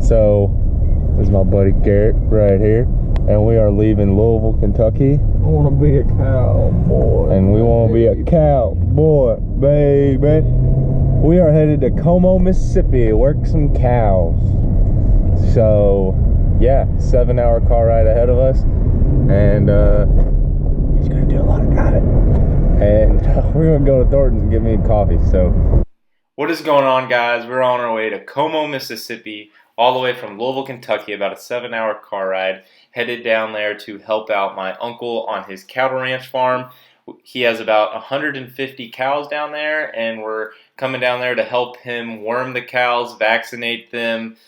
So, this is my buddy Garrett right here, and we are leaving Louisville, Kentucky. I want to be a cowboy. And we want to be a cowboy, baby. We are headed to Como, Mississippi to work some cows. So, yeah, 7-hour car ride ahead of us, and he's gonna do a lot of driving. And we're gonna go to Thornton's and get me a coffee. So, what is going on, guys? We're on our way to Como, Mississippi, all the way from Louisville, Kentucky, about a 7-hour car ride, headed down there to help out my uncle on his cattle ranch farm. He has about 150 cows down there, and we're coming down there to help him worm the cows, vaccinate them,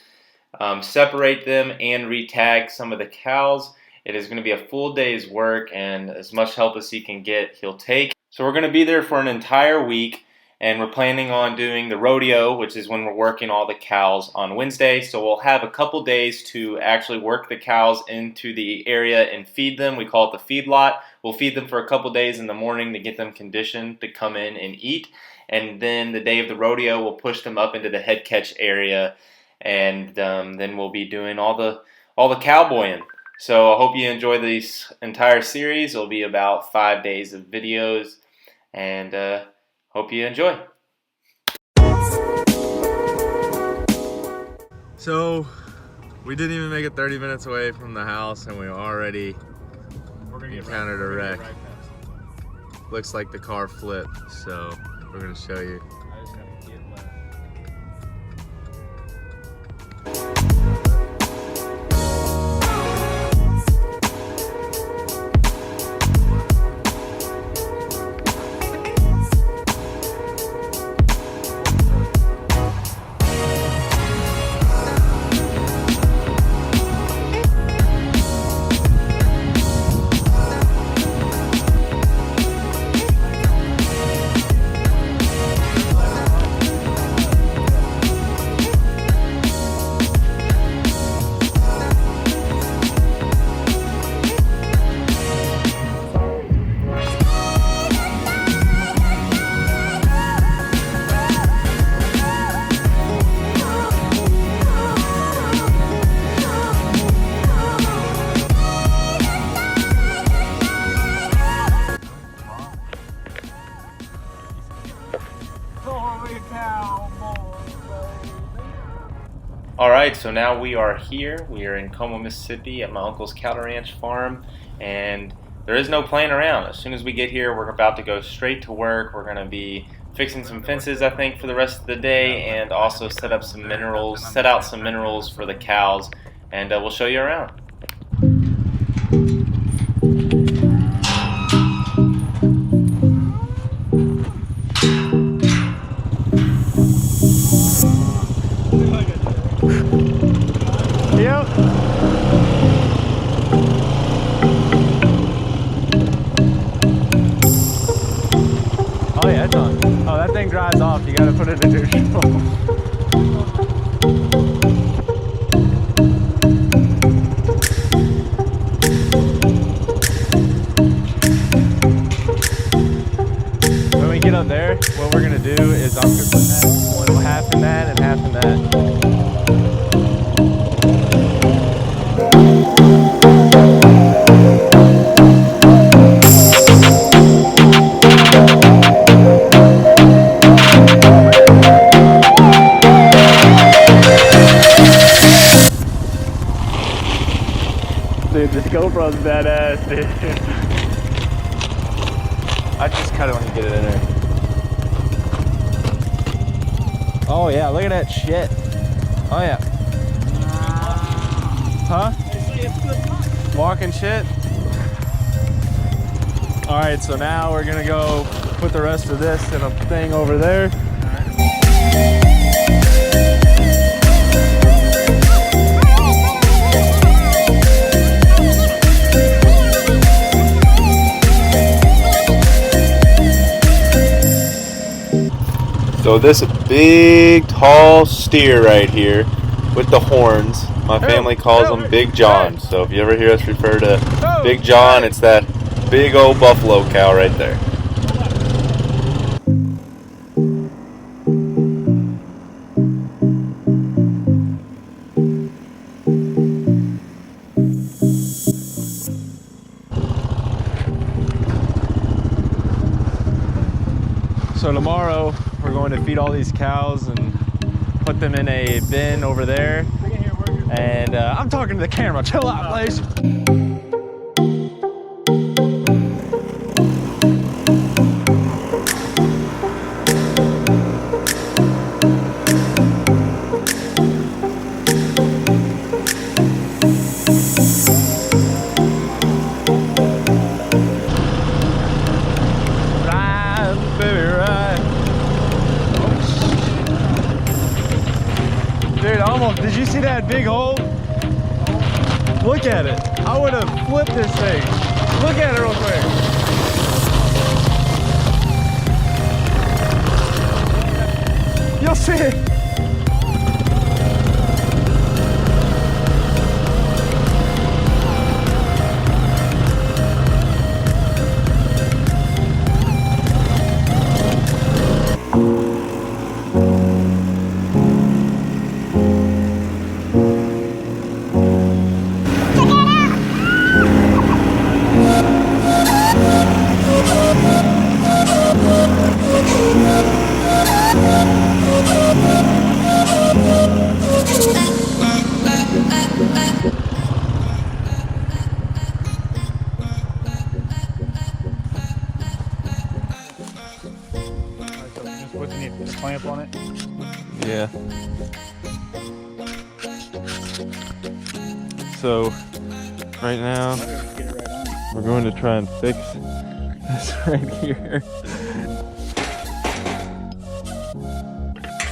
separate them, and re-tag some of the cows. It is going to be a full day's work, and as much help as he can get, he'll take. So we're going to be there for an entire week, and we're planning on doing the rodeo, which is when we're working all the cows on Wednesday. So we'll have a couple days to actually work the cows into the area and feed them. We call it the feed lot. We'll feed them for a couple days in the morning to get them conditioned to come in and eat. And then the day of the rodeo, we'll push them up into the head catch area, and then we'll be doing all the cowboying. So I hope you enjoy this entire series. It'll be about 5 days of videos, and hope you enjoy. So we didn't even make it 30 minutes away from the house, and we already encountered a wreck. Looks like the car flipped, so we're gonna show you. I just gotta get left. Alright, so now we are here. We are in Como, Mississippi at my uncle's cattle ranch farm, and there is no playing around. As soon as we get here, we're about to go straight to work. We're going to be fixing some fences, I think, for the rest of the day, and also set out some minerals for the cows, and we'll show you around. Oh yeah, it's on. Oh, that thing dries off. You gotta put it in neutral. When we get up there, what we're gonna do is I'm gonna put half in that and half in that. Dude, this GoPro's badass, dude. I just cut it when you get it in there. Oh yeah, look at that shit. Oh yeah. Huh? Walking shit? Alright, so now we're gonna go put the rest of this in a thing over there. So this big, tall steer right here with the horns, my family calls him Big John. So if you ever hear us refer to Big John, it's that big old buffalo cow right there. So tomorrow we're going to feed all these cows and put them in a bin over there. And I'm talking to the camera. Chill out, please. Did you see that big hole? Look at it. I would have flipped this thing. Look at it real quick. You'll see it. Clamp on it. Yeah. So right now we're going to try and fix this right here.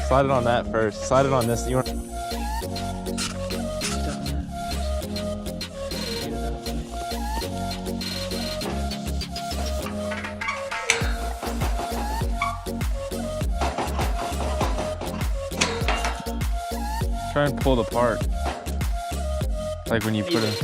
Slide it on that first. Slide it on this. You want? Try and pull it apart. Like when you put it.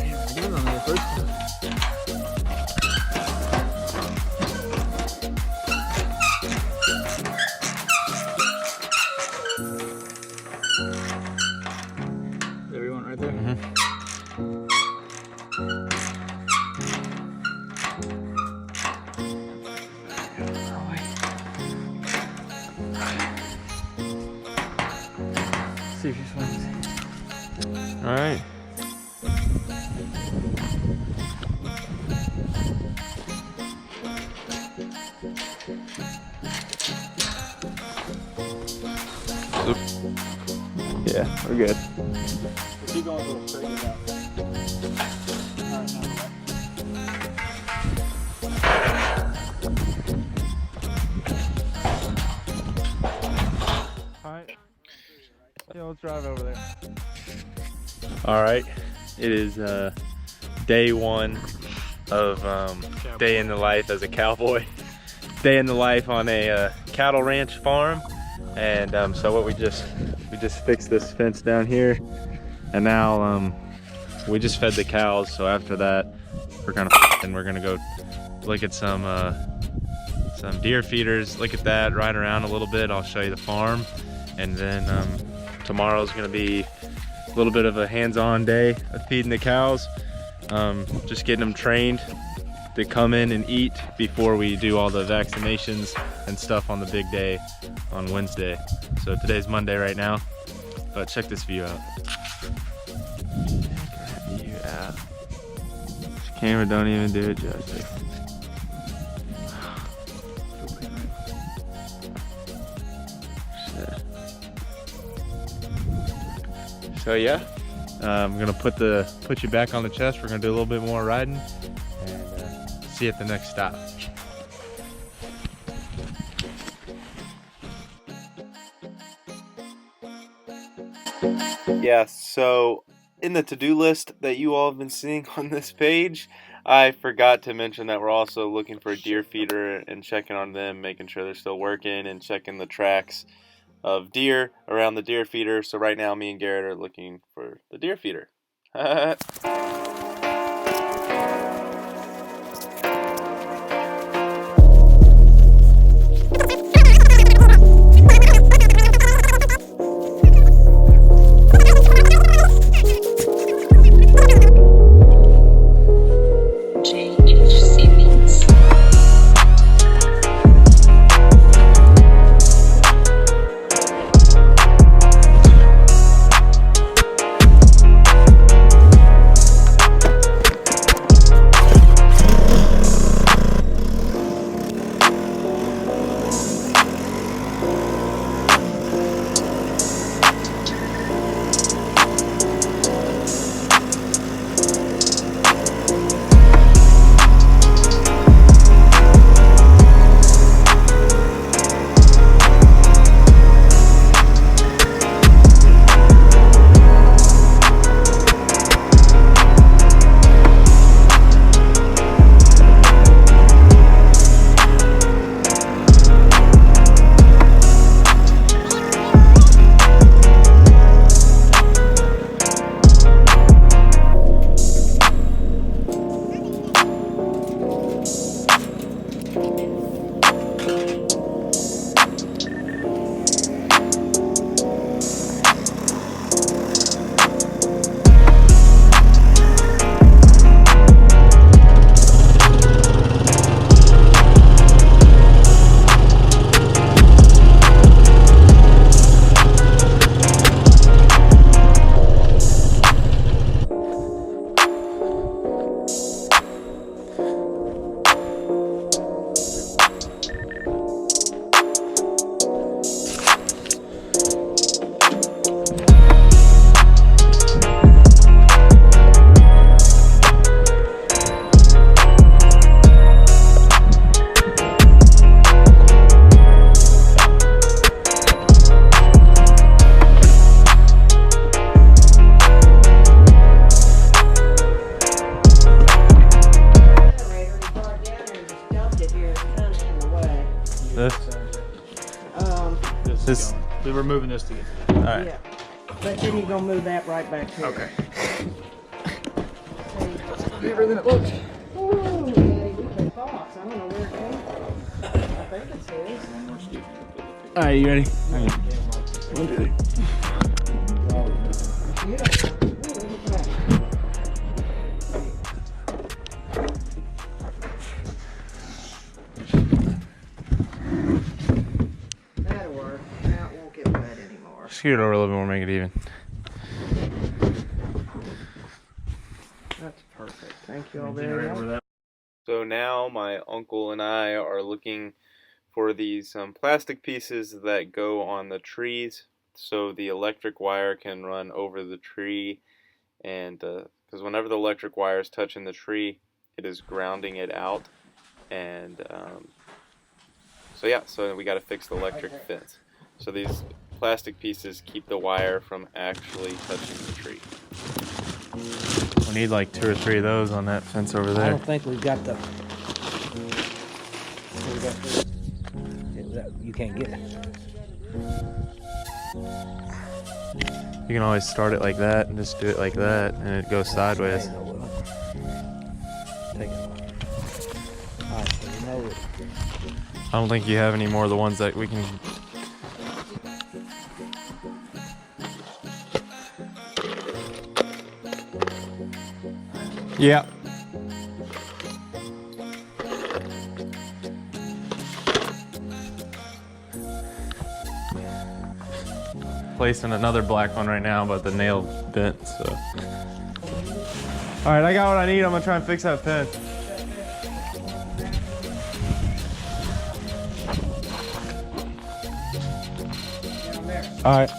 There you want right there? Mm-hmm. See if she swims. All right. Yeah, we're good. Keep going a little straight with that. All right. Yeah, let's drive over there. All right, it is day one of day in the life as a cowboy. Day in the life on a cattle ranch farm. And so what we just fixed this fence down here, and now we just fed the cows. So after that, we're gonna go look at some deer feeders, look at that, ride around a little bit. I'll show you the farm, and then tomorrow's gonna be a little bit of a hands-on day of feeding the cows, just getting them trained to come in and eat before we do all the vaccinations and stuff on the big day on Wednesday. So today's Monday right now, but check this view out. Check that view out. This camera don't even do it justice. So yeah, I'm gonna put you back on the chest. We're gonna do a little bit more riding, and see you at the next stop. Yeah, so in the to-do list that you all have been seeing on this page, I forgot to mention that we're also looking for a deer feeder and checking on them, making sure they're still working, and checking the tracks of deer around the deer feeder. So right now me and Garrett are looking for the deer feeder. we're moving this together. All right. Yeah. But then you're gonna move that right back here. Okay. Deeper than it looks. Ooh, Daddy, we can box. I don't know where it came from. I think it's his. All right, you ready? That'll work. Now it won't get wet anymore. Scoot over a little bit more, make it even. That's perfect. Thank you all very much. So now my uncle and I are looking for these plastic pieces that go on the trees so the electric wire can run over the tree, and because whenever the electric wire is touching the tree, it is grounding it out, and so we got to fix the electric fence. So these plastic pieces keep the wire from actually touching the tree. We need like 2 or 3 of those on that fence over I there. don't think we've got the. You can't get it. You can always start it like that and just do it like that, and it goes sideways. Take it off. Alright, so you know it. I don't think you have any more of the ones that we can. Yeah. Placing another black one right now, but the nail bent, so. All right, I got what I need. I'm gonna try and fix that pin. All right.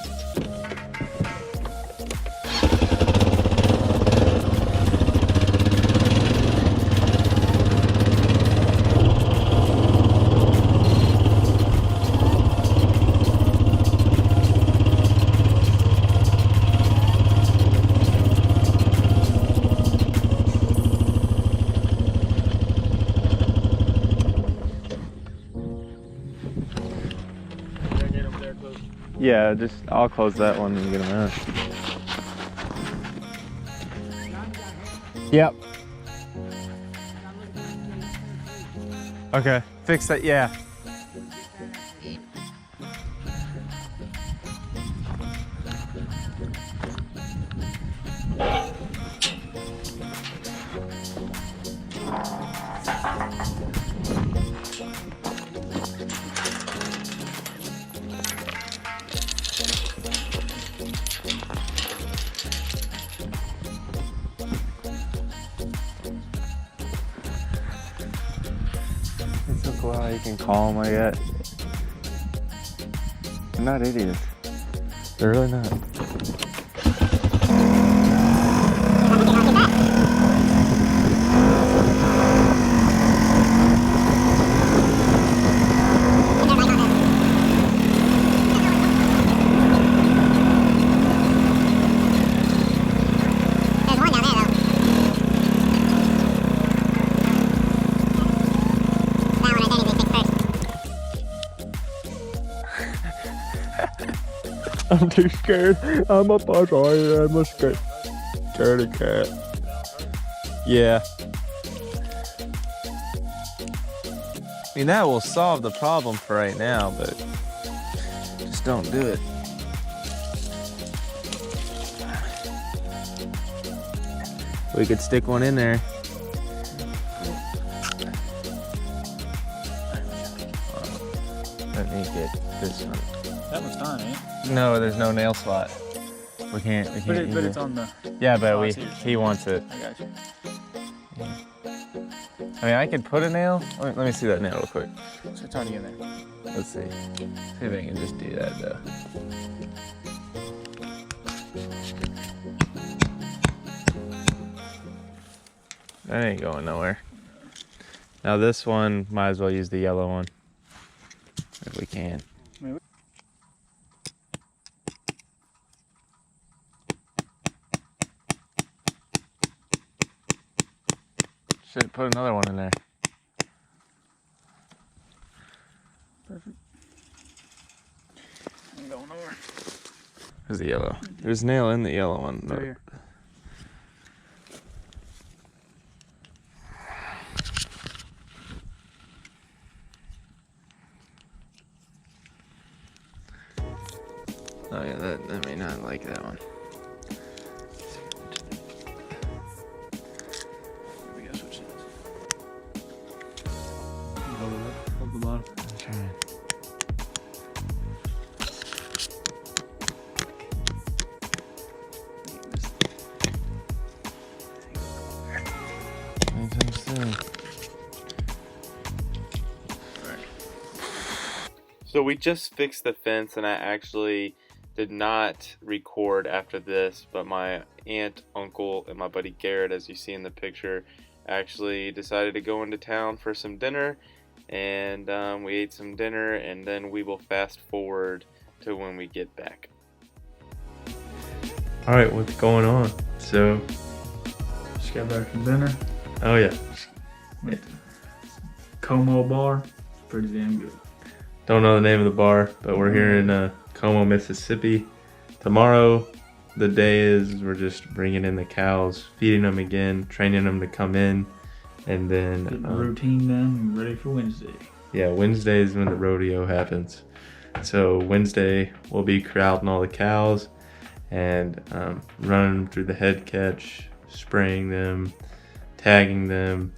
Yeah, just I'll close that one and get them out. Yep. Okay, fix that, yeah. It's so cool how you can call them like that. They're not idiots. They're really not. I'm too scared. I'm a pussy. I'm a scaredy cat. Yeah. I mean, that will solve the problem for right now, but just don't do it. We could stick one in there. Let me get this one. That one's fine, ain't it? No, there's no nail slot. We can't. But it's on the. Yeah, but Oh, I see. he wants it. I got you. I mean, I could put a nail. Let me see that nail real quick. So Tony in there. Let's see. See if I can just do that though. That ain't going nowhere. Now this one, might as well use the yellow one if we can. Maybe. Should put another one in there. Perfect. I'm going over. Where's the yellow? There's a nail in the yellow one. Right here. Oh yeah, that may not like that one. We gotta switch sides. Hold it up, hold the bottom. So we just fixed the fence, and I actually did not record after this, but my aunt, uncle, and my buddy Garrett, as you see in the picture, actually decided to go into town for some dinner, and we ate some dinner, and then we will fast forward to when we get back. All right, what's going on? So, Just got back from dinner. oh yeah, Went to Como Bar. Pretty damn good. don't know the name of the bar, but we're here in Como, Mississippi. Tomorrow, the day is we're just bringing in the cows, feeding them again, training them to come in, and then Getting the routine done and ready for Wednesday. yeah, Wednesday is when the rodeo happens. So Wednesday we'll be crowding all the cows and running them through the head catch, spraying them, tagging them,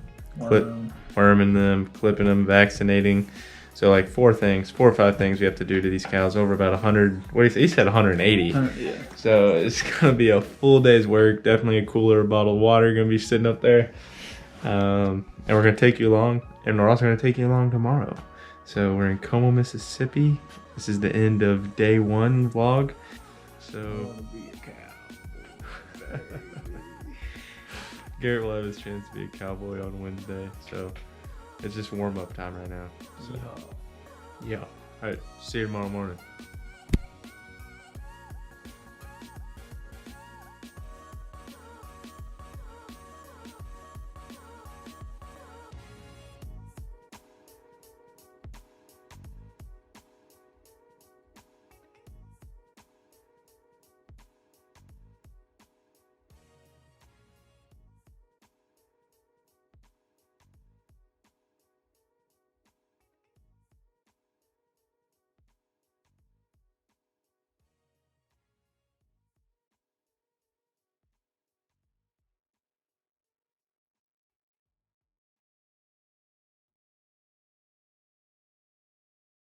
worming them, clipping them, vaccinating. So like 4 or 5 things we have to do to these cows over about 100. What do you say? He said 180. Yeah. So it's gonna be a full day's work. Definitely a cooler, a bottle of water gonna be sitting up there. And we're gonna take you along, and we're also gonna take you along tomorrow. So we're in Como, Mississippi. This is the end of day 1 vlog. So Garrett will have his chance to be a cowboy on Wednesday. So it's just warm up time right now. So yeah. All right. See you tomorrow morning.